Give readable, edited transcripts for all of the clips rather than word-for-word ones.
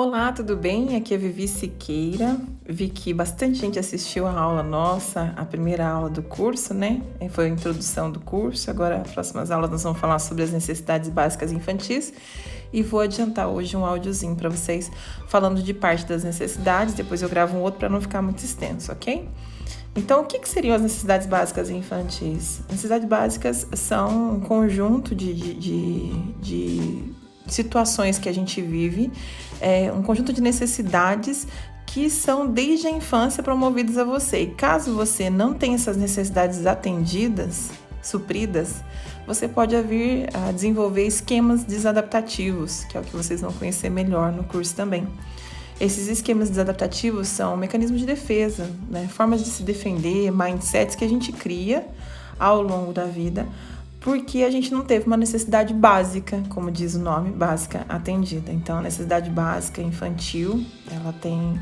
Olá, tudo bem? Aqui é Vivi Siqueira. Vi que bastante gente assistiu a aula nossa, a primeira aula do curso, né? Foi a introdução do curso. Agora, as próximas aulas nós vamos falar sobre as necessidades básicas infantis e vou adiantar hoje um áudiozinho para vocês falando de parte das necessidades. Depois eu gravo um outro para não ficar muito extenso, ok? Então, o que seriam as necessidades básicas infantis? Necessidades básicas são um conjunto de situações que a gente vive, um conjunto de necessidades que são desde a infância promovidas a você. E caso você não tenha essas necessidades atendidas, supridas, você pode vir a desenvolver esquemas desadaptativos, que é o que vocês vão conhecer melhor no curso também. Esses esquemas desadaptativos são mecanismos de defesa, né? Formas de se defender, mindsets que a gente cria ao longo da vida, porque a gente não teve uma necessidade básica, como diz o nome, básica atendida. Então, a necessidade básica infantil, ela tem,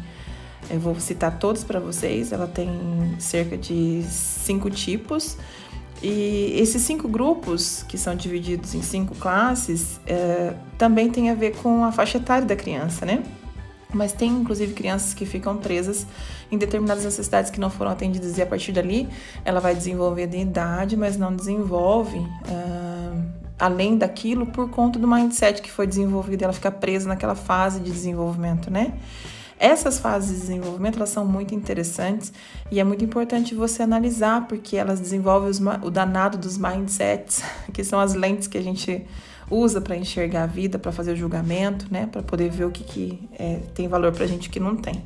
eu vou citar todos para vocês, ela tem cerca de 5 tipos, e esses 5 grupos, que são divididos em 5 classes, também tem a ver com a faixa etária da criança, né? Mas tem, inclusive, crianças que ficam presas em determinadas necessidades que não foram atendidas e, a partir dali, ela vai desenvolver de idade, mas não desenvolve além daquilo por conta do mindset que foi desenvolvido. Ela fica presa naquela fase de desenvolvimento, né? Essas fases de desenvolvimento, elas são muito interessantes e é muito importante você analisar, porque elas desenvolvem o danado dos mindsets, que são as lentes que a gente usa para enxergar a vida, para fazer o julgamento, né? Para poder ver o que tem valor para a gente e o que não tem.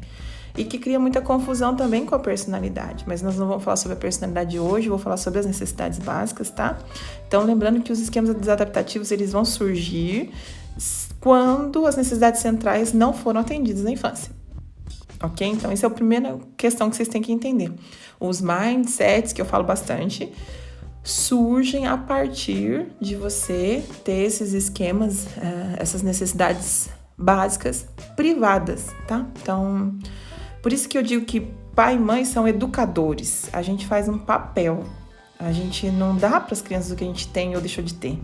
E que cria muita confusão também com a personalidade. Mas nós não vamos falar sobre a personalidade hoje, vou falar sobre as necessidades básicas, tá? Então, lembrando que os esquemas desadaptativos, eles vão surgir quando as necessidades centrais não foram atendidas na infância. Ok? Então, essa é a primeira questão que vocês têm que entender. Os mindsets, que eu falo bastante, surgem a partir de você ter esses esquemas, essas necessidades básicas privadas, tá? Então, por isso que eu digo que pai e mãe são educadores. A gente faz um papel. A gente não dá para as crianças o que a gente tem ou deixou de ter.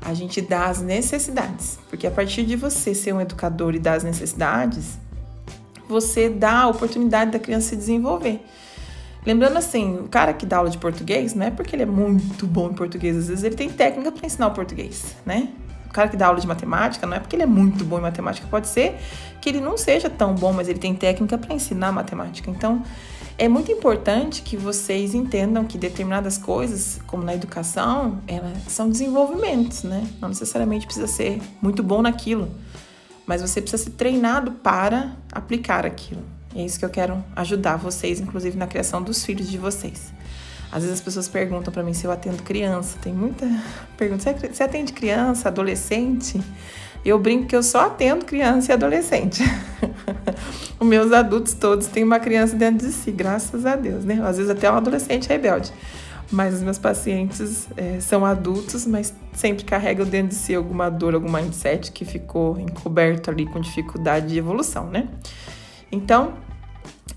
A gente dá as necessidades. Porque a partir de você ser um educador e dar as necessidades, você dá a oportunidade da criança se desenvolver. Lembrando assim, o cara que dá aula de português, não é porque ele é muito bom em português, às vezes ele tem técnica para ensinar o português, né? O cara que dá aula de matemática, não é porque ele é muito bom em matemática, pode ser que ele não seja tão bom, mas ele tem técnica para ensinar matemática. Então, é muito importante que vocês entendam que determinadas coisas, como na educação, elas são desenvolvimentos, né? Não necessariamente precisa ser muito bom naquilo, mas você precisa ser treinado para aplicar aquilo. É isso que eu quero ajudar vocês, inclusive na criação dos filhos de vocês. Às vezes as pessoas perguntam para mim se eu atendo criança. Tem muita pergunta. Você atende criança, adolescente? Eu brinco que eu só atendo criança e adolescente. Os meus adultos todos têm uma criança dentro de si, graças a Deus, né? Às vezes até um adolescente rebelde. Mas os meus pacientes são adultos, mas sempre carregam dentro de si alguma dor, algum mindset que ficou encoberto ali com dificuldade de evolução, né? Então,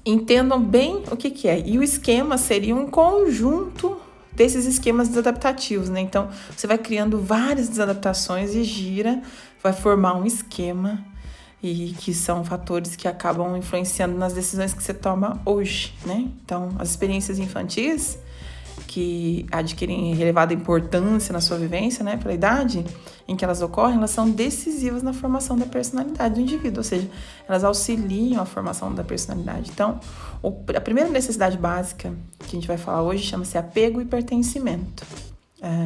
entendam bem o que é. E o esquema seria um conjunto desses esquemas desadaptativos, né? Então, você vai criando várias desadaptações e gira, vai formar um esquema, e que são fatores que acabam influenciando nas decisões que você toma hoje, né? Então, as experiências infantis que adquirem relevada importância na sua vivência, né, pela idade em que elas ocorrem, elas são decisivas na formação da personalidade do indivíduo, ou seja, elas auxiliam a formação da personalidade. Então, a primeira necessidade básica que a gente vai falar hoje chama-se apego e pertencimento.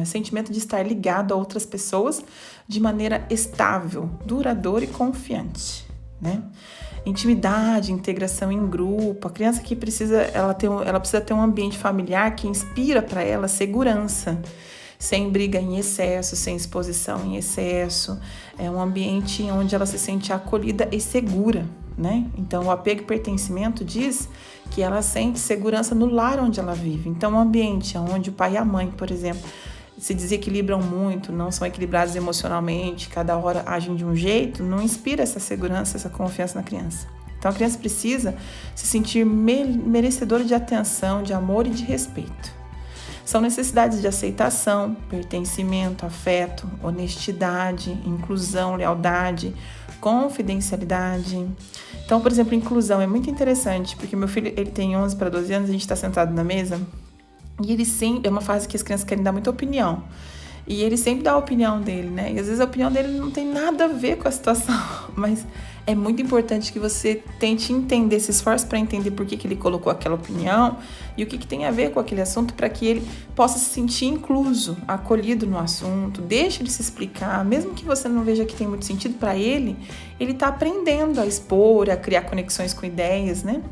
Sentimento de estar ligado a outras pessoas de maneira estável, duradoura e confiante, né? Intimidade, integração em grupo. A criança que ela precisa ter um ambiente familiar que inspira para ela segurança, sem briga em excesso, sem exposição em excesso. É um ambiente onde ela se sente acolhida e segura, né? Então, o apego e pertencimento diz que ela sente segurança no lar onde ela vive. Então, um ambiente onde o pai e a mãe, por exemplo, se desequilibram muito, não são equilibrados emocionalmente, cada hora agem de um jeito, não inspira essa segurança, essa confiança na criança. Então, a criança precisa se sentir merecedora de atenção, de amor e de respeito. São necessidades de aceitação, pertencimento, afeto, honestidade, inclusão, lealdade, confidencialidade. Então, por exemplo, inclusão é muito interessante, porque meu filho, ele tem 11 para 12 anos, a gente está sentado na mesa, e ele sempre, é uma fase que as crianças querem dar muita opinião. E ele sempre dá a opinião dele, né? E às vezes a opinião dele não tem nada a ver com a situação, mas é muito importante que você tente entender, se esforce para entender por que ele colocou aquela opinião e o que tem a ver com aquele assunto, para que ele possa se sentir incluso, acolhido no assunto. Deixa ele se explicar, mesmo que você não veja que tem muito sentido para ele está aprendendo a expor, a criar conexões com ideias, né?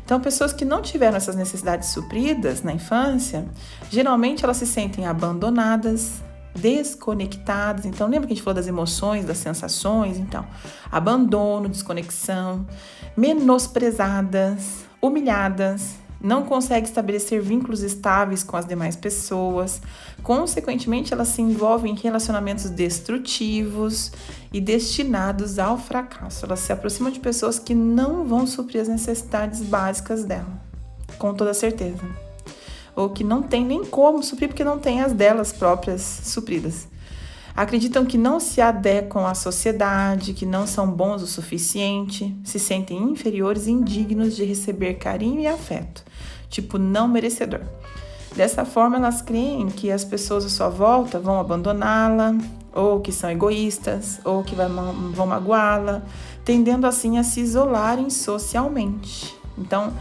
Então, pessoas que não tiveram essas necessidades supridas na infância, geralmente elas se sentem abandonadas, desconectadas. Então, lembra que a gente falou das emoções, das sensações? Então, abandono, desconexão, menosprezadas, humilhadas, não conseguem estabelecer vínculos estáveis com as demais pessoas. Consequentemente, elas se envolvem em relacionamentos destrutivos e destinados ao fracasso. Elas se aproximam de pessoas que não vão suprir as necessidades básicas dela, com toda certeza. Ou que não tem nem como suprir, porque não tem as delas próprias supridas. Acreditam que não se adequam à sociedade, que não são bons o suficiente, se sentem inferiores e indignos de receber carinho e afeto, tipo não merecedor. Dessa forma, elas creem que as pessoas à sua volta vão abandoná-la, ou que são egoístas, ou que vão magoá-la, tendendo assim a se isolarem socialmente. Então,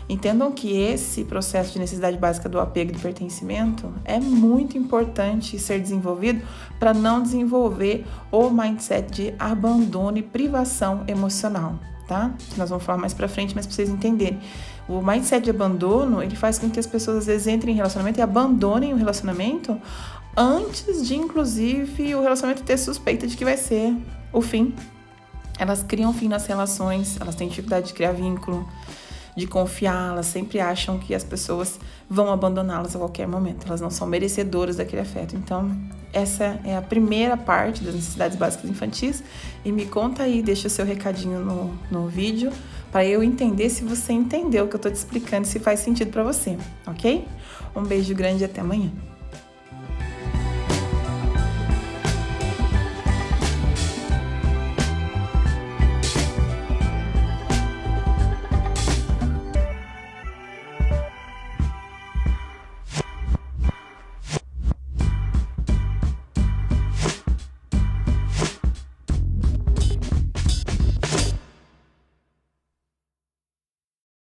entendam que esse processo de necessidade básica do apego e do pertencimento é muito importante ser desenvolvido para não desenvolver o mindset de abandono e privação emocional, tá? Que nós vamos falar mais para frente, mas para vocês entenderem. O mindset de abandono, ele faz com que as pessoas às vezes entrem em relacionamento e abandonem o relacionamento antes de, inclusive, o relacionamento ter suspeita de que vai ser o fim. Elas criam fim nas relações, elas têm dificuldade de criar vínculo, de confiar, elas sempre acham que as pessoas vão abandoná-las a qualquer momento, elas não são merecedoras daquele afeto. Então, essa é a primeira parte das necessidades básicas infantis, e me conta aí, deixa o seu recadinho no vídeo, para eu entender se você entendeu o que eu tô te explicando, se faz sentido para você, ok? Um beijo grande e até amanhã.